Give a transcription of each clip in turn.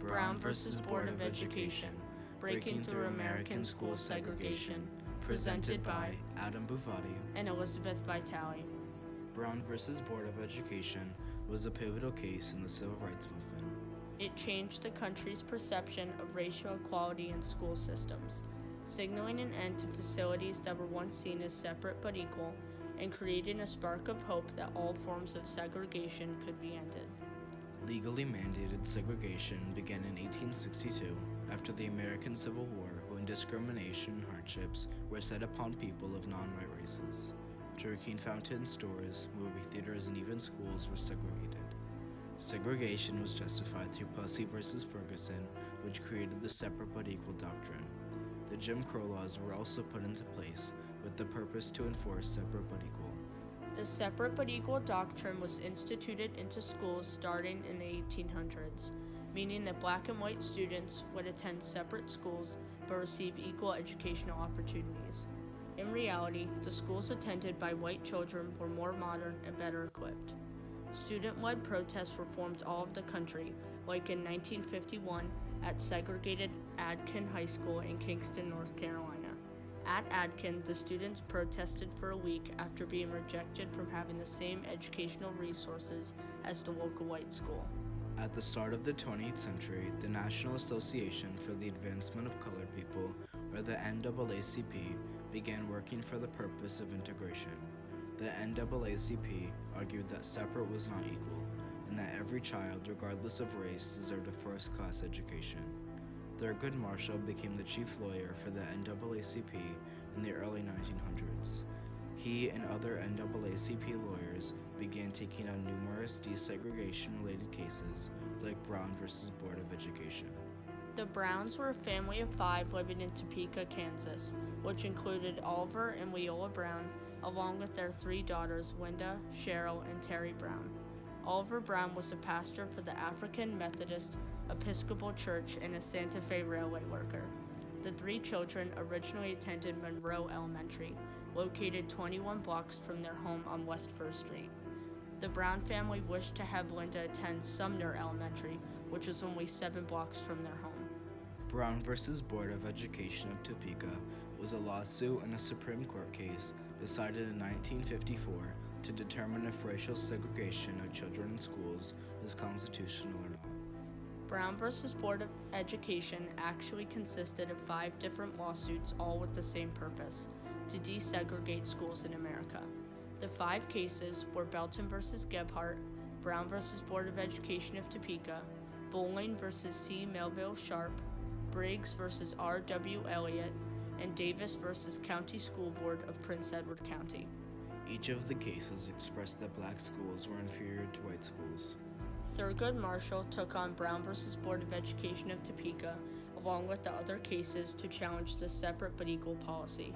Brown versus Board of Education, Breaking Through American School Segregation, presented by Adam Buvati and Elizabeth Vitale. Brown versus Board of Education was a pivotal case in the civil rights movement. It changed the country's perception of racial equality in school systems, signaling an end to facilities that were once seen as separate but equal, and creating a spark of hope that all forms of segregation could be ended. Legally mandated segregation began in 1862 after the American Civil War, when discrimination and hardships were set upon people of non-white races. Drinking fountains, stores, movie theaters, and even schools were segregated. Segregation was justified through Plessy versus Ferguson, which created the separate but equal doctrine. The Jim Crow laws were also put into place with the purpose to enforce separate but equal. The separate but equal doctrine was instituted into schools starting in the 1800s, meaning that black and white students would attend separate schools but receive equal educational opportunities. In reality, the schools attended by white children were more modern and better equipped. Student-led protests reformed all of the country, like in 1951 at segregated Adkin High School in Kingston, North Carolina. At Adkin, the students protested for a week after being rejected from having the same educational resources as the local white school. At the start of the 20th century, the National Association for the Advancement of Colored People, or the NAACP, began working for the purpose of integration. The NAACP argued that separate was not equal, and that every child, regardless of race, deserved a first-class education. Thurgood Marshall became the chief lawyer for the NAACP in the early 1900s. He and other NAACP lawyers began taking on numerous desegregation-related cases, like Brown versus Board of Education. The Browns were a family of 5 living in Topeka, Kansas, which included Oliver and Leola Brown, along with their 3 daughters, Linda, Cheryl, and Terry Brown. Oliver Brown was the pastor for the African Methodist Episcopal Church and a Santa Fe railway worker. The 3 children originally attended Monroe Elementary, located 21 blocks from their home on West First Street. The Brown family wished to have Linda attend Sumner Elementary, which was only 7 blocks from their home. Brown versus Board of Education of Topeka was a lawsuit and a Supreme Court case decided in 1954 to determine if racial segregation of children in schools is constitutional or not. Brown versus Board of Education actually consisted of 5 different lawsuits, all with the same purpose: to desegregate schools in America. The 5 cases were Belton versus Gebhardt, Brown versus Board of Education of Topeka, Bowling versus C. Melville Sharp, Briggs versus R.W. Elliott, and Davis versus County School Board of Prince Edward County. Each of the cases expressed that black schools were inferior to white schools. Thurgood Marshall took on Brown versus Board of Education of Topeka, along with the other cases, to challenge the separate but equal policy.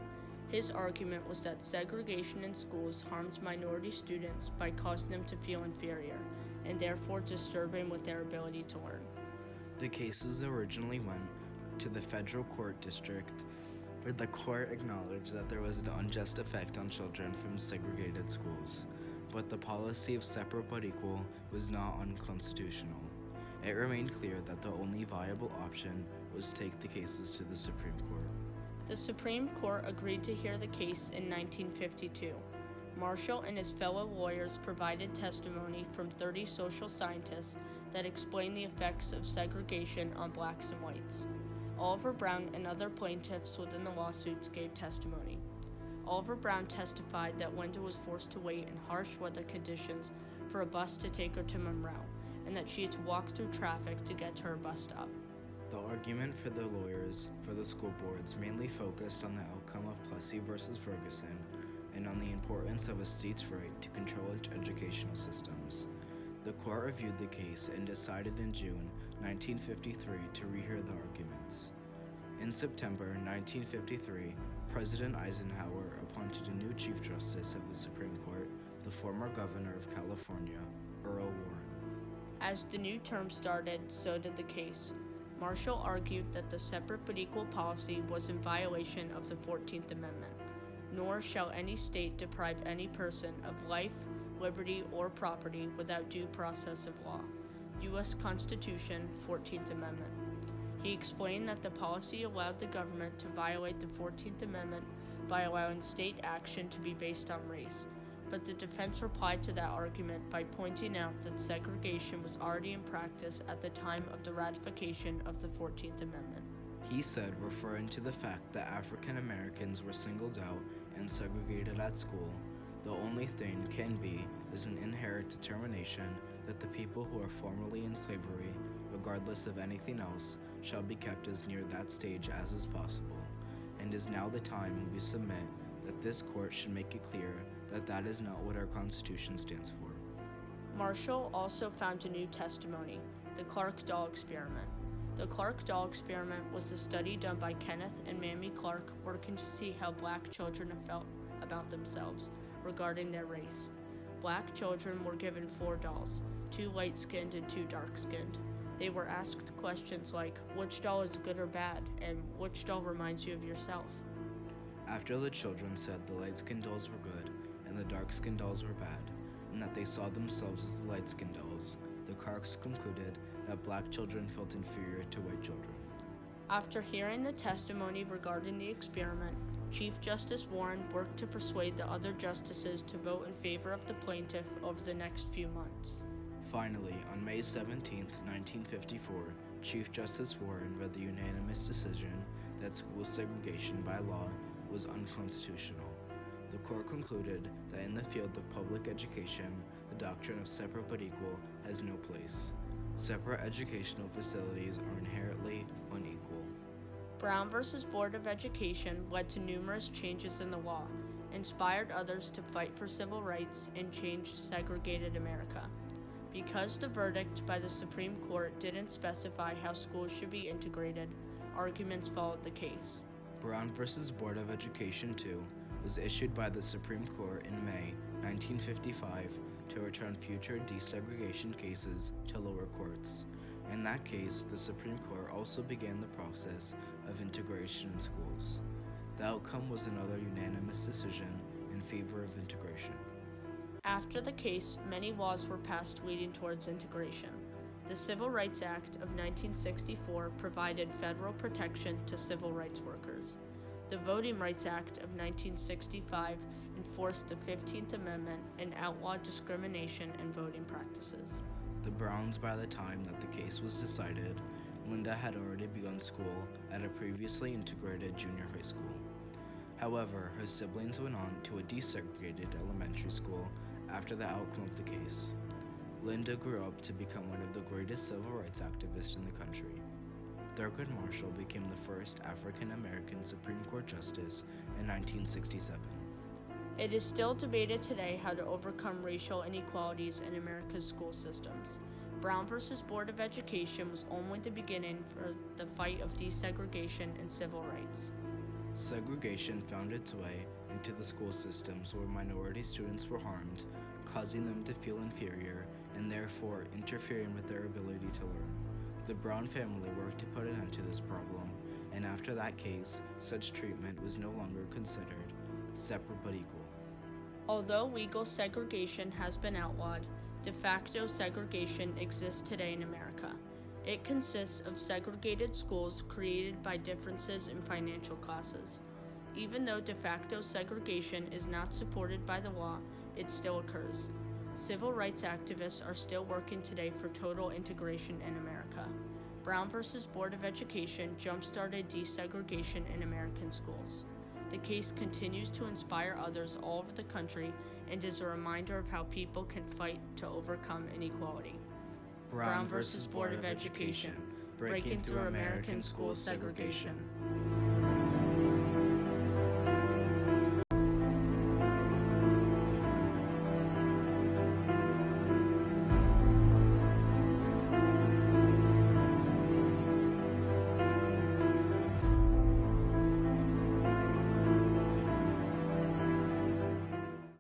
His argument was that segregation in schools harmed minority students by causing them to feel inferior, and therefore disturbing with their ability to learn. The cases originally went to the federal court district, where the court acknowledged that there was an unjust effect on children from segregated schools, but the policy of separate but equal was not unconstitutional. It remained clear that the only viable option was to take the cases to the Supreme Court. The Supreme Court agreed to hear the case in 1952. Marshall and his fellow lawyers provided testimony from 30 social scientists that explained the effects of segregation on blacks and whites. Oliver Brown and other plaintiffs within the lawsuits gave testimony. Oliver Brown testified that Linda was forced to wait in harsh weather conditions for a bus to take her to Monroe, and that she had to walk through traffic to get to her bus stop. The argument for the lawyers for the school boards mainly focused on the outcome of Plessy versus Ferguson and on the importance of a state's right to control its educational systems. The court reviewed the case and decided in June 1953 to rehear the arguments. In September 1953, President Eisenhower appointed a new Chief Justice of the Supreme Court, the former Governor of California, Earl Warren. As the new term started, so did the case. Marshall argued that the separate but equal policy was in violation of the 14th Amendment. Nor shall any state deprive any person of life, liberty, or property without due process of law. U.S. Constitution, 14th Amendment. He explained that the policy allowed the government to violate the 14th Amendment by allowing state action to be based on race, but the defense replied to that argument by pointing out that segregation was already in practice at the time of the ratification of the 14th Amendment. He said, referring to the fact that African Americans were singled out and segregated at school, the only thing can be is an inherent determination that the people who are formerly in slavery, regardless of anything else, shall be kept as near that stage as is possible, and is now the time when we submit that this court should make it clear that that is not what our Constitution stands for. Marshall also found a new testimony, the Clark doll experiment. The Clark doll experiment was a study done by Kenneth and Mamie Clark working to see how black children felt about themselves regarding their race. Black children were given 4 dolls, 2 light-skinned and 2 dark-skinned. They were asked questions like, which doll is good or bad, and which doll reminds you of yourself? After the children said the light-skinned dolls were good and the dark-skinned dolls were bad, and that they saw themselves as the light-skinned dolls, the Clarks concluded that black children felt inferior to white children. After hearing the testimony regarding the experiment, Chief Justice Warren worked to persuade the other justices to vote in favor of the plaintiff over the next few months. Finally, on May 17, 1954, Chief Justice Warren read the unanimous decision that school segregation by law was unconstitutional. The court concluded that in the field of public education, the doctrine of separate but equal has no place. Separate educational facilities are inherently unequal. Brown v. Board of Education led to numerous changes in the law, inspired others to fight for civil rights, and changed segregated America. Because the verdict by the Supreme Court didn't specify how schools should be integrated, arguments followed the case. Brown v. Board of Education 2 was issued by the Supreme Court in May 1955 to return future desegregation cases to lower courts. In that case, the Supreme Court also began the process of integration in schools. The outcome was another unanimous decision in favor of integration. After the case, many laws were passed leading towards integration. The Civil Rights Act of 1964 provided federal protection to civil rights workers. The Voting Rights Act of 1965 enforced the 15th Amendment and outlawed discrimination in voting practices. The Browns, by the time that the case was decided, Linda had already begun school at a previously integrated junior high school. However, her siblings went on to a desegregated elementary school after the outcome of the case. Linda grew up to become one of the greatest civil rights activists in the country. Thurgood Marshall became the first African American Supreme Court Justice in 1967. It is still debated today how to overcome racial inequalities in America's school systems. Brown v. Board of Education was only the beginning for the fight of desegregation and civil rights. Segregation found its way into the school systems where minority students were harmed, causing them to feel inferior and therefore interfering with their ability to learn. The Brown family worked to put an end to this problem, and after that case, such treatment was no longer considered separate but equal. Although legal segregation has been outlawed, de facto segregation exists today in America. It consists of segregated schools created by differences in financial classes. Even though de facto segregation is not supported by the law, it still occurs. Civil rights activists are still working today for total integration in America. Brown v. Board of Education jump-started desegregation in American schools. The case continues to inspire others all over the country and is a reminder of how people can fight to overcome inequality. Brown v. Board of Education, breaking through American school segregation.